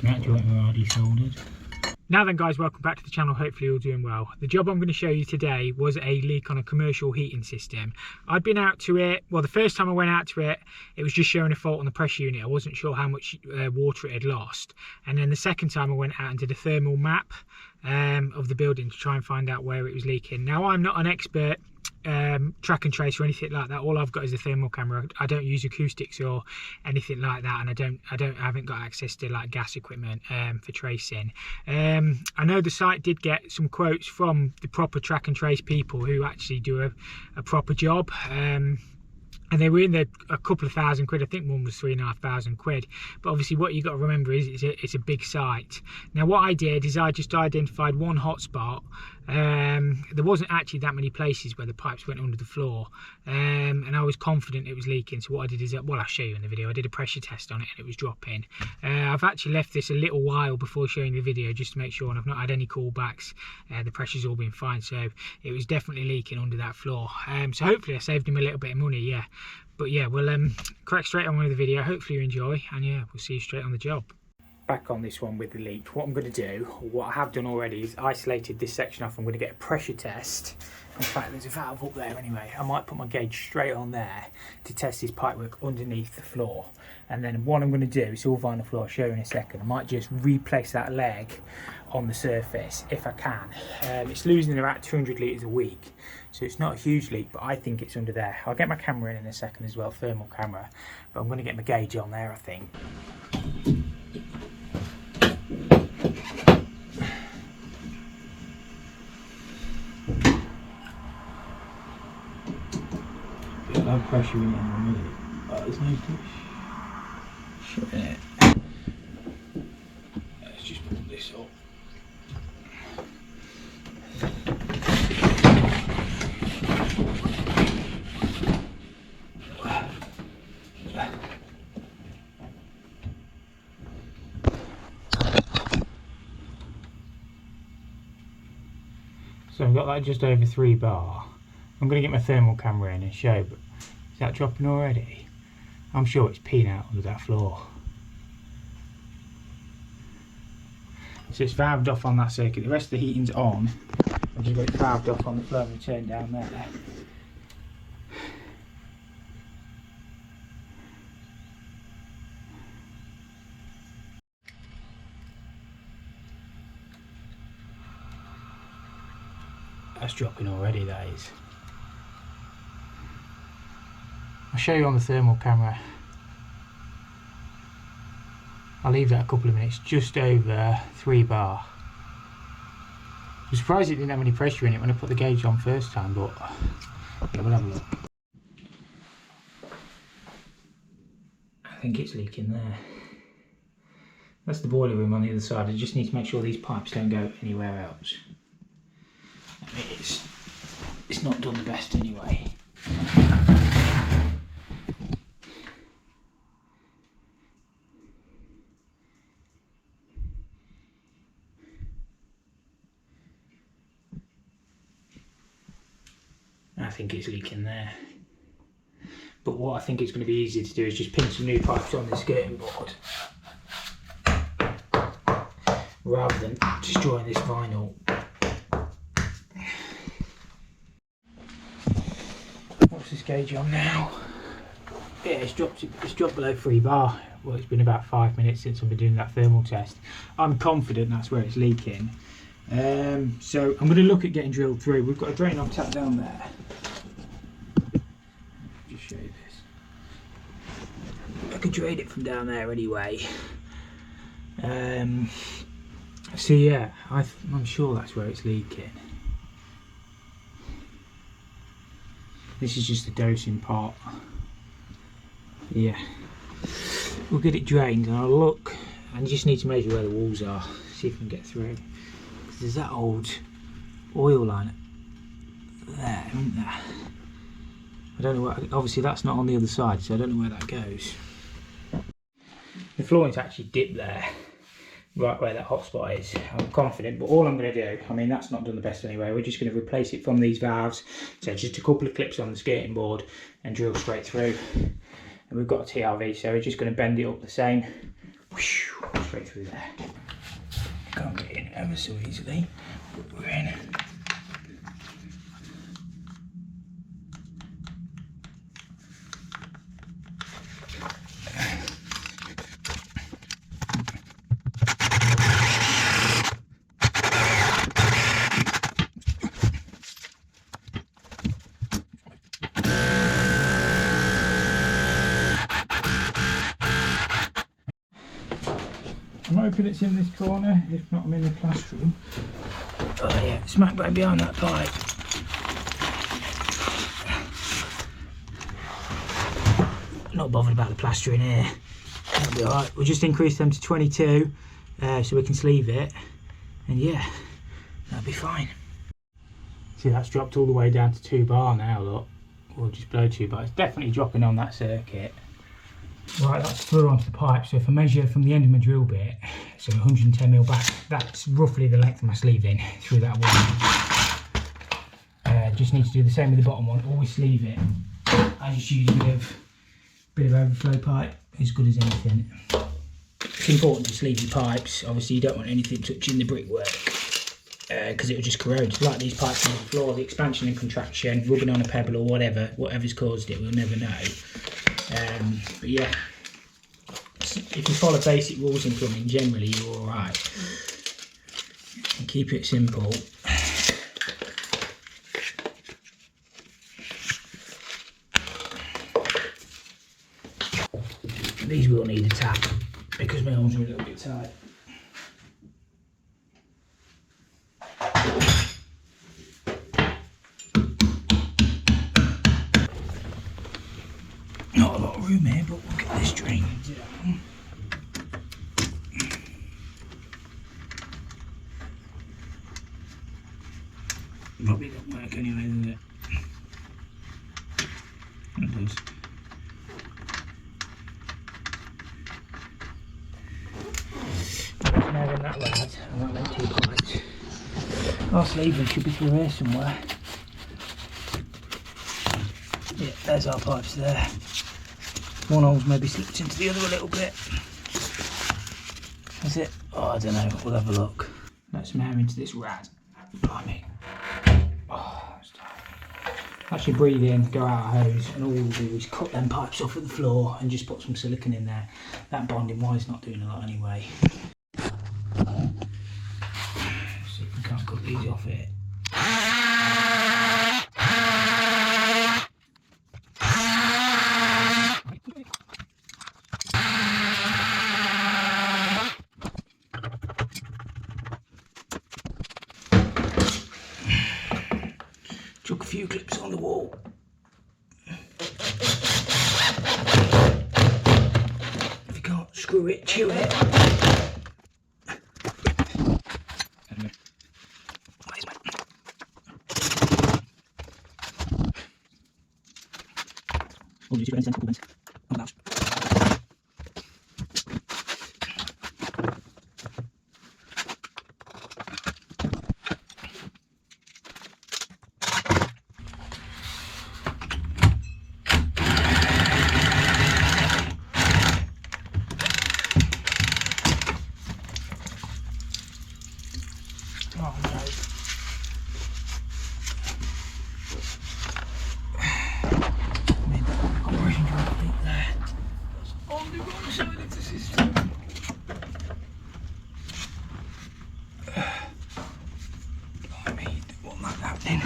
that joint were already soldered. Now then guys, welcome back to the channel, hopefully you're all doing well. The job I'm going to show you today was a leak on a commercial heating system. I'd been out to it, well the first time I went out to it, it was just showing a fault on the pressure unit. I wasn't sure how much water it had lost. And then the second time I went out and did a thermal map of the building to try and find out where it was leaking. Now I'm not an expert track and trace or anything like that. All I've got is a thermal camera. I don't use acoustics or anything like that, and I haven't got access to like gas equipment for tracing. I know the site did get some quotes from the proper track and trace people who actually do a proper job. And they were in there a couple of £1,000 quid. I think one was £3,500. But obviously what you got to remember is it's a big site. Now what I did is I just identified one hotspot. There wasn't actually that many places where the pipes went under the floor, and I was confident it was leaking. So what I did is, well, I'll show you in the video, I did a pressure test on it and it was dropping. I've actually left this a little while before showing the video just to make sure, and I've not had any callbacks. The pressure's all been fine, so it was definitely leaking under that floor. So hopefully I saved him a little bit of money, yeah. But yeah, we'll crack straight on with the video. Hopefully you enjoy, and yeah, we'll see you straight on the job. Back on this one with the leak, what I'm going to do, or what I have done already, is isolated this section off. I'm going to get a pressure test. In fact, there's a valve up there anyway. I might put my gauge straight on there to test this pipework underneath the floor. And then what I'm going to do, it's all vinyl floor, I'll show you in a second. I might just replace that leg on the surface if I can. It's losing about 200 litres a week, so it's not a huge leak, but I think it's under there. I'll get my camera in a second as well, thermal camera, but I'm going to get my gauge on there, I think. Low pressure in it in a minute. Oh, there's no dish. Shut it. Let's just pull this up. So I've got that just over 3 bar. I'm going to get my thermal camera in and show, but is that dropping already? I'm sure it's peeing out under that floor. So it's valved off on that circuit. The rest of the heating's on. I've just got it valved off on the flow and turned down there. That's dropping already, that is. I'll show you on the thermal camera. I'll leave that a couple of minutes, just over 3 bar. I'm surprised it didn't have any pressure in it when I put the gauge on first time, but yeah, we'll have a look. I think it's leaking there. That's the boiler room on the other side. I just need to make sure these pipes don't go anywhere else. I mean, it's not done the best anyway. I think it's leaking there. But what I think it's going to be easy to do is just pin some new pipes on the skirting board, rather than destroying this vinyl. What's this gauge on now? Yeah, it's dropped below 3 bar. Well, it's been about 5 minutes since I've been doing that thermal test. I'm confident that's where it's leaking. So I'm going to look at getting drilled through. We've got a drain on tap down there. Just show you this. I could drain it from down there anyway. So yeah, I'm sure that's where it's leaking. This is just the dosing part. Yeah, we'll get it drained and I'll look. And you just need to measure where the walls are, see if we can get through. Because there's that old oil line there, isn't there? I don't know where, obviously that's not on the other side, so I don't know where that goes. The flooring's actually dipped there, right where that hotspot is. I'm confident, but all I'm going to do, I mean that's not done the best anyway, we're just going to replace it from these valves. So just a couple of clips on the skirting board and drill straight through. And we've got a TRV, so we're just going to bend it up the same, Straight through there. Can't get in ever so easily, but we're in. I'm hoping it's in this corner, if not I'm in the classroom. Oh yeah, smack bang behind that pipe. Not bothered about the plastering here. That'll be alright. We'll just increase them to 22 so we can sleeve it. And yeah, that'll be fine. See, that's dropped all the way down to 2 bar now, look. We'll just blow 2 bar. It's definitely dropping on that circuit. Right, that's through onto the pipe, so if I measure from the end of my drill bit, so 110mm back, that's roughly the length of my sleeving through that one. Just need to do the same with the bottom one, always sleeve it. I just use a bit of overflow pipe, as good as anything. It's important to sleeve your pipes, obviously you don't want anything touching the brickwork, because it will just corrode. Like these pipes on the floor, the expansion and contraction, rubbing on a pebble or whatever's caused it, we'll never know. But yeah, if you follow basic rules in plumbing, generally you're alright. And keep it simple. These will need a tap because my arms are a little bit tight. Not a lot of room here, but we'll get this drained down. Probably don't work anyway, does it? It does. There's now in that lad, and that meant 2 pipes. Our sleeving should be through here somewhere. Yeah, there's our pipes there. One hole's maybe slipped into the other a little bit. Is it? Oh, I don't know. We'll have a look. Let's mare into this rad. Blimey. Oh, that's tight. Actually breathe in, go out a hose, and all we'll do is cut them pipes off at the floor and just put some silicone in there. That bonding wire's not doing a lot anyway. See if we can't cut these off it. Chuck a few clips on the wall. If you can't screw it, chew it. Oh, just got any on the house. Oh no. Made that operation complete there. That's on the wrong side of the system. Blimey, don't want that happening.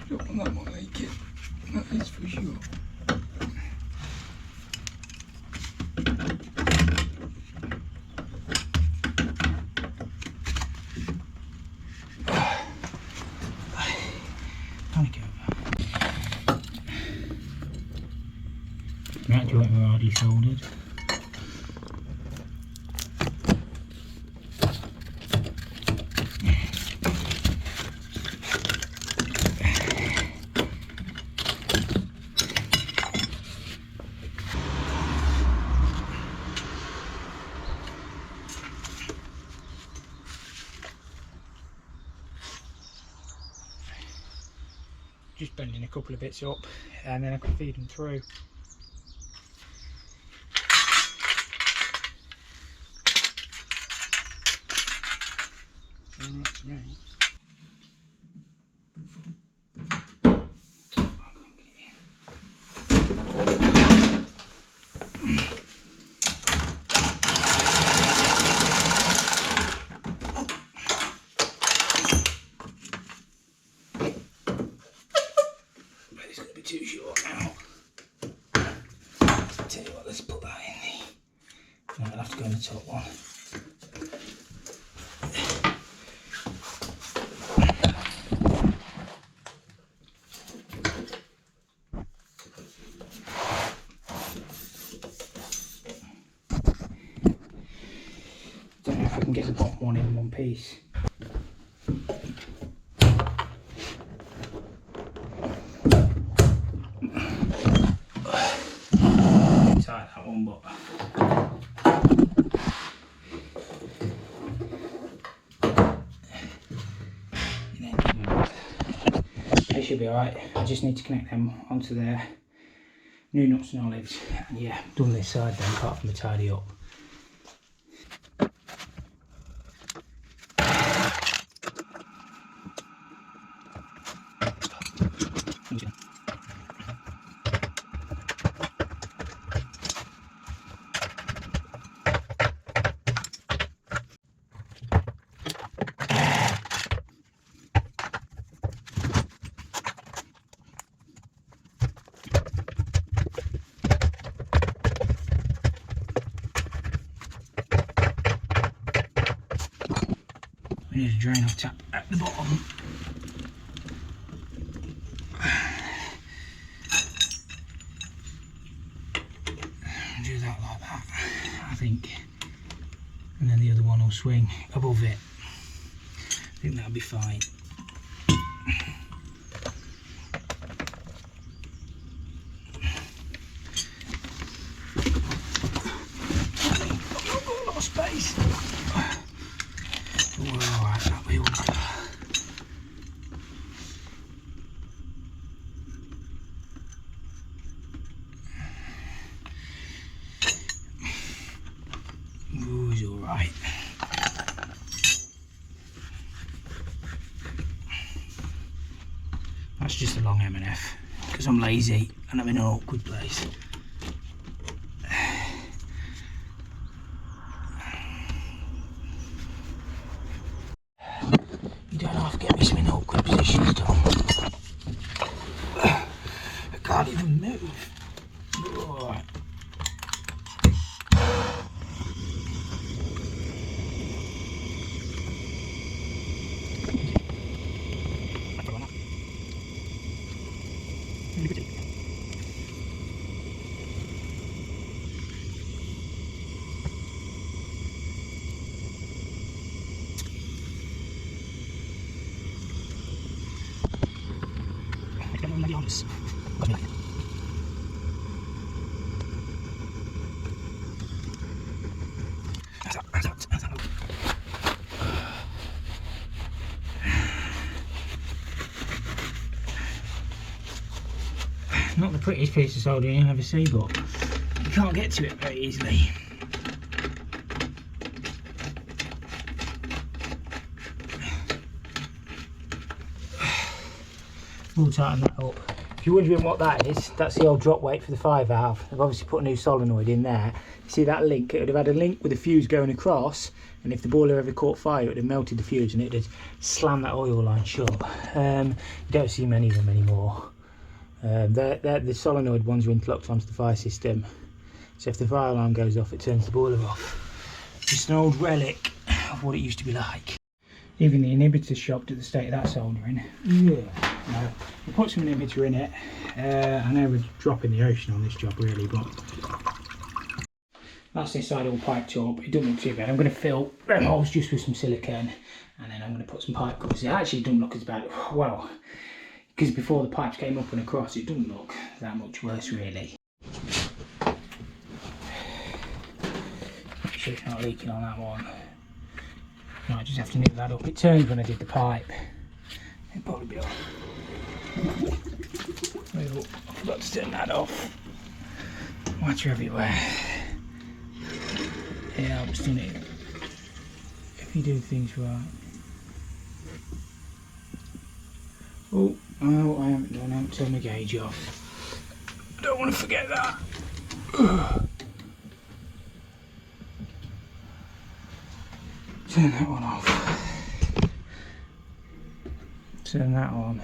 Don't want that one leaking. That is for sure. That joint were already soldered. just bending a couple of bits up, and then I can feed them through. That's right. It's going to be too short now. I'll tell you what, let's put that in the... I'll have to go in the top one. Don't know if I can get the bottom one in one piece. Tight that one, but they should be alright. I just need to connect them onto their new nuts and olives. And yeah, done this side then, apart from the tidy up. We need a drain off tap at the bottom. Do that like that, I think. And then the other one will swing above it. I think that'll be fine. A lot of space. We're alright, that we will. Ooh, he's alright. That's just a long M&F because I'm lazy and I'm in an awkward place. You don't have to get me some in awkward positions, Tom. I can't even move. Alright. Not the prettiest piece of soldering you'll ever see, but you can't get to it very easily. We'll tighten that up. If you're wondering what that is, that's the old drop weight for the 5 valve. They've obviously put a new solenoid in there. You see that link? It would have had a link with a fuse going across, and if the boiler ever caught fire, it would have melted the fuse and it would have slammed that oil line shut. You don't see many of them anymore. The solenoid ones are interlocked onto the fire system, so if the fire alarm goes off, it turns the boiler off. Just an old relic of what it used to be like. Even the inhibitor's shocked at the state of that soldering. Yeah. No, we'll put some inhibitor in it. I know we're dropping the ocean on this job really, but that's this side all piped up. It doesn't look too bad. I'm going to fill them holes just with some silicone, and then I'm going to put some pipe covers. It actually doesn't look as bad. Well, because before the pipes came up and across, it doesn't look that much worse really. Make sure it's not leaking on that one. I just have to nip that up. It turned when I did the pipe. It'll probably be on. Oh, I forgot to turn that off. Water everywhere. It helps, doesn't it? If you do things right. Oh, I haven't turned my gauge off. I don't want to forget that. Turn that one off. Turn that on.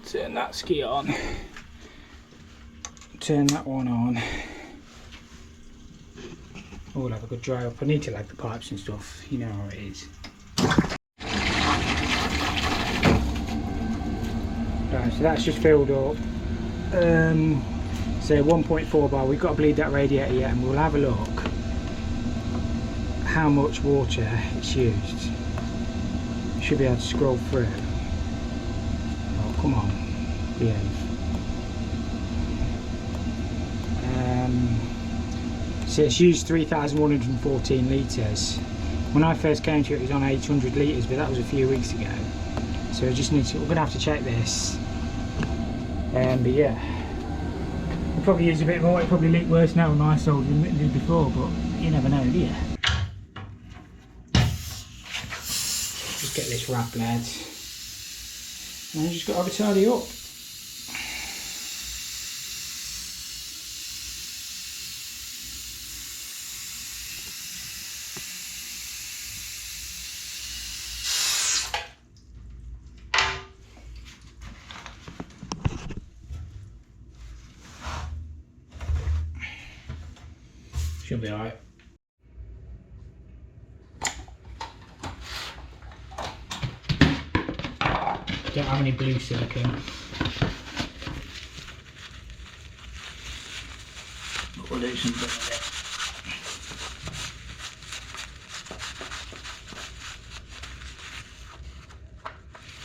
Turn that ski on. Turn that one on. Oh, we'll have a good dry up. I need to lag the pipes and stuff. You know how it is. Right, so that's just filled up. So 1.4 bar. We've got to bleed that radiator yet, and we'll have a look how much water it's used. Should be able to scroll through. Oh, come on, behave. So it's used 3,114 litres. When I first came to it, it was on 800 litres, but that was a few weeks ago. So I just need to, we're going to have to check this. But yeah, we'll probably use a bit more. It probably leaked worse now than I sold than it did before, but you never know, do you? Just get this wrapped, lads. And I just got to have a tidy up. Should be alright. Don't have any blue silicone. But we'll do something with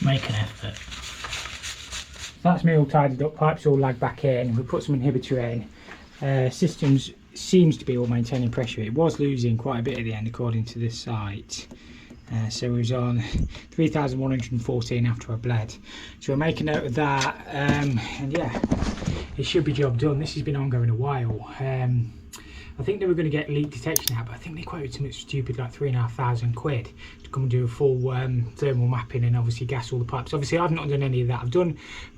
it. Make an effort. That's me all tidied up, pipes all lagged back in. We'll put some inhibitor in. Systems seems to be all maintaining pressure. It was losing quite a bit at the end according to this site. So it was on 3,114 after I bled. So we'll make a note of that, and yeah, it should be job done. This has been ongoing a while. I think they were going to get leak detection out, but I think they quoted something stupid like £3,500 to come and do a full thermal mapping and obviously gas all the pipes. Obviously I've not done any of that. I've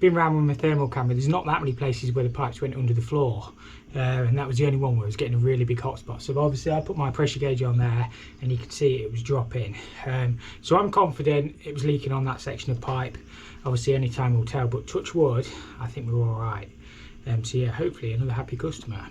been around with my thermal camera. There's not that many places where the pipes went under the floor, and that was the only one where I was getting a really big hot spot. So obviously I put my pressure gauge on there and you could see it was dropping. So I'm confident it was leaking on that section of pipe. Obviously only time will tell, but touch wood, I think we were all right. So yeah, hopefully another happy customer.